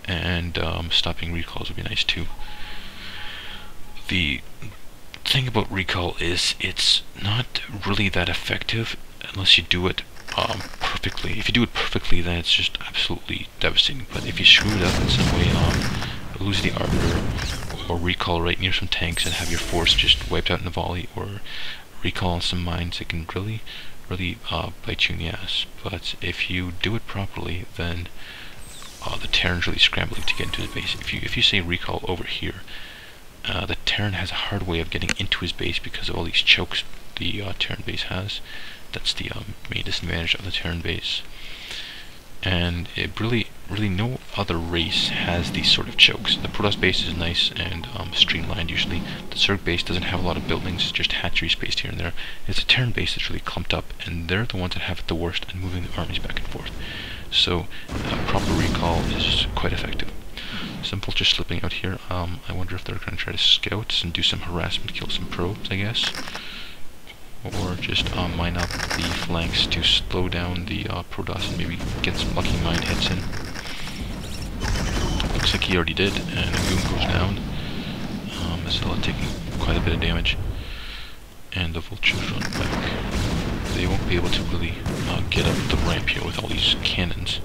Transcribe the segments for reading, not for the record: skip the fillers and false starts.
and stopping recalls would be nice too. The thing about recall is it's not really that effective unless you do it perfectly. If you do it perfectly, then it's just absolutely devastating. But if you screw it up in some way, lose the arbiter, or recall right near some tanks and have your force just wiped out in a volley, or recall on some mines, it can really bite you in the ass. But if you do it properly, then the Terran's really scrambling to get into his base. If you say recall over here, the Terran has a hard way of getting into his base because of all these chokes the Terran base has. That's the main disadvantage of the Terran base. And it really no other race has these sort of chokes. The Protoss base is nice and streamlined usually. The Zerg base doesn't have a lot of buildings, just hatchery spaced here and there. It's a Terran base that's really clumped up, and they're the ones that have it the worst at moving the armies back and forth. So proper recall is quite effective. Some vultures slipping out here. I wonder if they're going to try to scout and do some harassment, kill some probes, I guess. Or just mine up the flanks to slow down the Protoss and maybe get some lucky mine hits in. Looks like he already did, and a goon goes down. Azella taking quite a bit of damage. And the vultures run back. They won't be able to really get up the ramp here with all these cannons.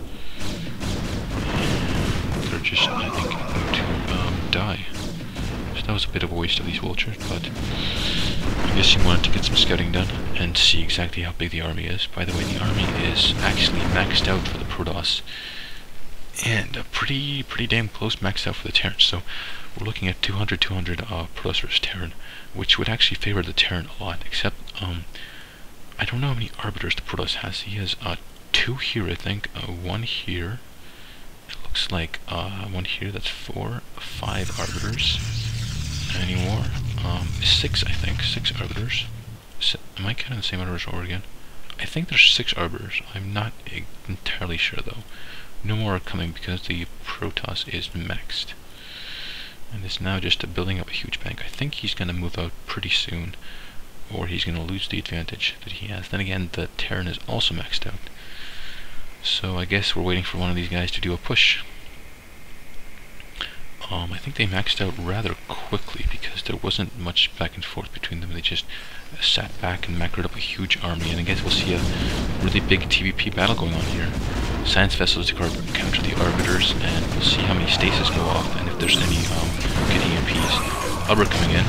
They're just, I think, going to die. So that was a bit of a waste of these vultures, but I guess he wanted to get some scouting done and see exactly how big the army is. By the way, the army is actually maxed out for the Protoss, and pretty damn close maxed out for the Terran. So we're looking at 200 Protoss versus Terran, which would actually favor the Terran a lot, except I don't know how many arbiters the Protoss has. He has 2 here, I think, 1 here. It looks like 1 here, that's 4, 5 arbiters. Any more? 6, I think. 6 arbiters. Am I counting the same arbiters over again? I think there's 6 arbiters. I'm not entirely sure though. No more are coming because the Protoss is maxed. And it's now just building up a huge bank. I think he's going to move out pretty soon, or he's going to lose the advantage that he has. Then again, the Terran is also maxed out. So I guess we're waiting for one of these guys to do a push. I think they maxed out rather quickly because there wasn't much back and forth between them. They just sat back and macroed up a huge army, and I guess we'll see a really big TvP battle going on here. Science vessels to counter the arbiters, and we'll see how many stasis go off and if there's any good EMPs. Albert coming in.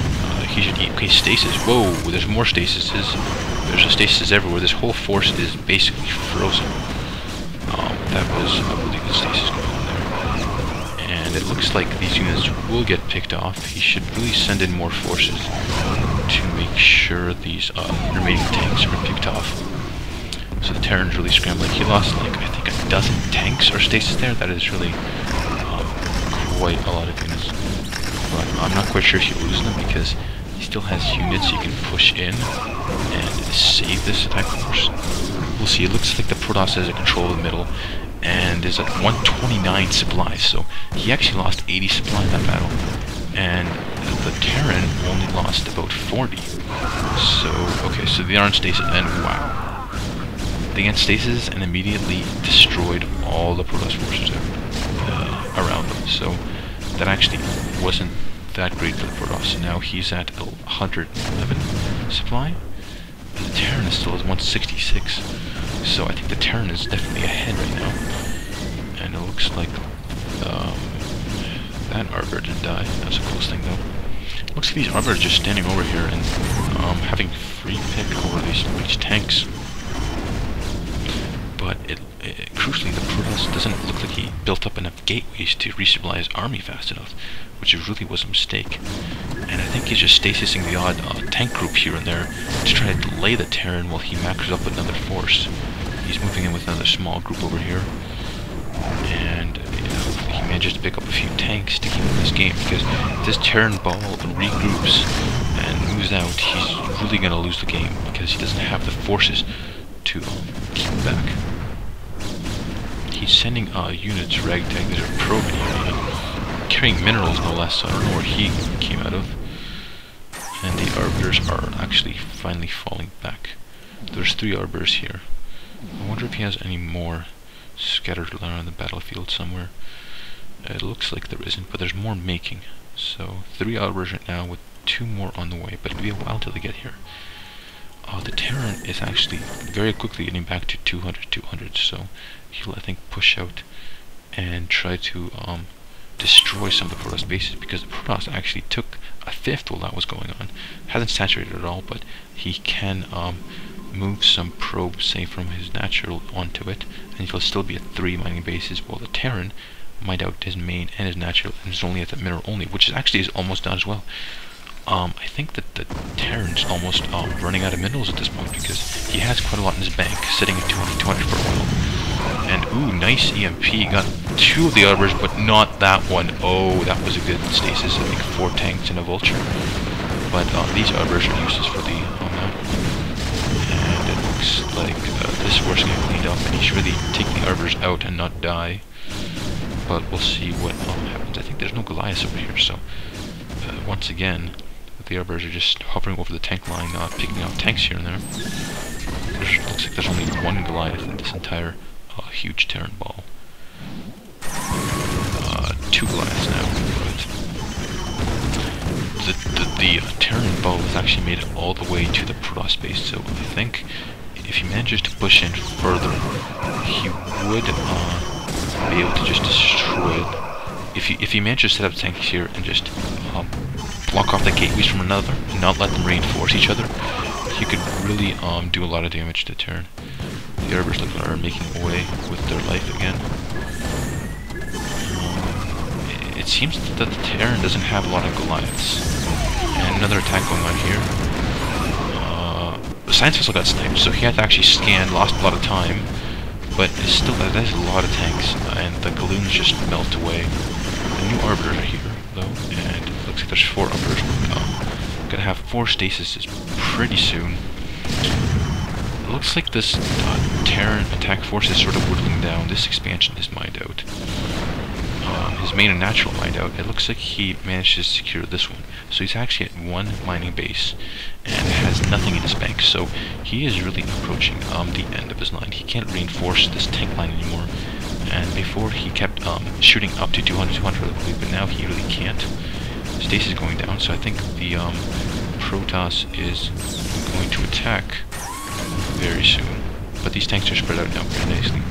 He should okay, stasis. Whoa, there's more stasises. There's a stasis everywhere. This whole force is basically frozen. That was a really good stasis going on there. And it looks like these units will get picked off. He should really send in more forces to make sure these remaining tanks are picked off. So the Terran's really scrambling. He lost like, I think, a dozen tanks or stasis there. That is really quite a lot of units. But I'm not quite sure if he loses them because he still has units he can push in and save this attack force. We'll see. It looks like the Protoss has a control of the middle and is at 129 supplies, so he actually lost 80 supply in that battle, and the Terran only lost about 40. So, okay, so they are in stasis, and wow. They got stasis and immediately destroyed all the Protoss forces around them, so that actually wasn't that great for the Protoss. Now he's at 111 supply. The Terran is still at 166, so I think the Terran is definitely ahead right now. And it looks like that Arbiter didn't die. That's the coolest thing though. Looks like these Arbiters are just standing over here and having free pick over these tanks. But crucially, the Protoss doesn't look like he built up enough gateways to resupply his army fast enough, which really was a mistake. And I think he's just stasising the odd tank group here and there to try to delay the Terran while he macros up another force. He's moving in with another small group over here, and hopefully he manages to pick up a few tanks to keep him in this game, because if this Terran ball regroups and moves out, he's really going to lose the game because he doesn't have the forces to keep him back. He's sending units ragtag that are probing him, carrying minerals no less, so I don't know where he came out of. And the Arbiters are actually finally falling back. There's 3 Arbiters here. I wonder if he has any more scattered around the battlefield somewhere. It looks like there isn't, but there's more making. So 3 outbursts right now with 2 more on the way, but it'll be a while till they get here. The Terran is actually very quickly getting back to 200, so he'll, I think, push out and try to destroy some of the Protoss bases, because the Protoss actually took a fifth while that was going on. Hasn't saturated at all, but he can move some probes, say, from his natural onto it, and he'll still be at 3 mining bases, while the Terran mined out his main and his natural, and is only at the mineral only, which is actually almost done as well. I think that the Terran's almost running out of minerals at this point, because he has quite a lot in his bank, sitting at 200 for a while. And ooh, nice EMP, got 2 of the others, but not that one. Oh, that was a good stasis, I think 4 tanks and a vulture. But these others are useless for the map. And it looks like this horse get cleaned up, and he should really take the arbors out and not die. But we'll see what happens. I think there's no Goliaths over here, so once again, the arbors are just hovering over the tank line, picking off tanks here and there. Looks like there's only 1 Goliath in this entire huge Terran ball. 2 Goliaths now, but the Terran ball has actually made it all the way to the Protoss base, so I think if he manages to push in further, he would be able to just destroy it. If he manages to set up tanks here and just block off the gateways from another and not let them reinforce each other, he could really do a lot of damage to Terran. The Arbors are making away with their life again. It seems that the Terran doesn't have a lot of Goliaths. And another attack going on here. The Science Vessel got sniped, so he had to actually scan, lost a lot of time. But it's still, that is a lot of tanks, and the Galoons just melt away. The new Arbiters are here, though, and it looks like there's 4 Arbiters. Gonna have 4 stasis pretty soon. It looks like this Terran attack force is sort of whittling down. This expansion is mined out. His main and natural mined out. It looks like he managed to secure this one. So he's actually at 1 mining base and has nothing in his bank. So he is really approaching the end of his line. He can't reinforce this tank line anymore. And before he kept shooting up to 200, I believe, but now he really can't. Stasis is going down, so I think the Protoss is going to attack very soon. But these tanks are spread out now very nicely.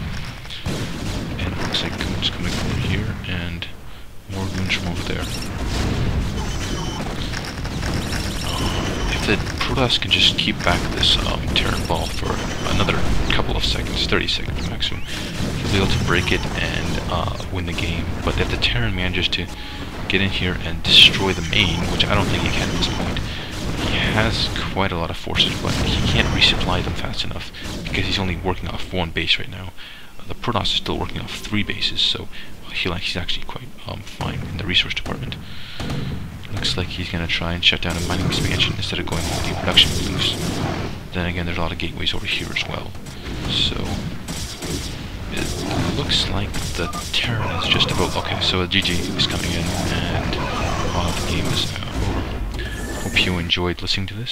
And it looks like goons coming over here, and more goons from over there. If the Protoss can just keep back this Terran ball for another couple of seconds, 30 seconds maximum, he'll be able to break it and win the game. But if the Terran manages to get in here and destroy the main, which I don't think he can at this point, he has quite a lot of forces, but he can't resupply them fast enough because he's only working off 1 base right now. The Protoss is still working off 3 bases, so he's actually quite fine in the resource department. Looks like he's going to try and shut down a mining expansion instead of going with the production boost. Then again, there's a lot of gateways over here as well. So it looks like the Terran is just about... Okay, so a GG is coming in, and the game is over. Hope you enjoyed listening to this.